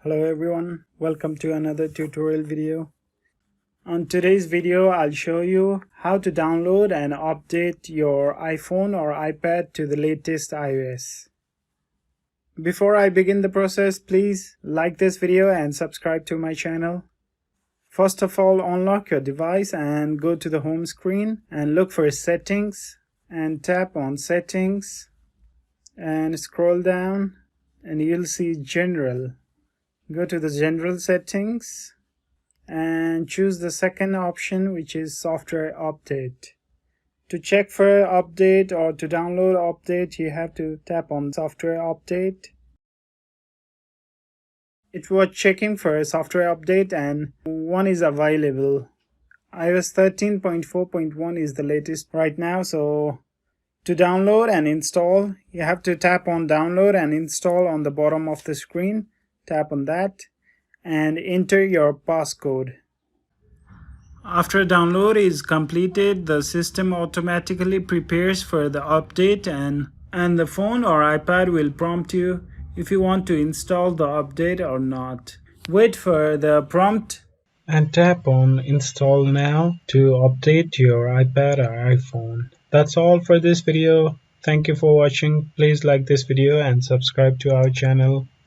Hello everyone, welcome to another tutorial video. On today's video, I'll show you how to download and update your iPhone or iPad to the latest iOS. Before I begin the process, please like this video and subscribe to my channel. First of all, unlock your device and go to the home screen and look for Settings and tap on Settings and scroll down and you'll see General. Go to the General Settings and choose the second option, which is Software Update. To check for update or to download update, you have to tap on Software Update. It was checking for a software update and one is available. iOS 13.4.1 is the latest right now, so to download and install, you have to tap on Download and Install on the bottom of the screen. Tap on that and enter your passcode. After download is completed, the system automatically prepares for the update and the phone or iPad will prompt you if you want to install the update or not. Wait for the prompt and tap on Install Now to update your iPad or iPhone. That's all for this video. Thank you for watching. Please like this video and subscribe to our channel.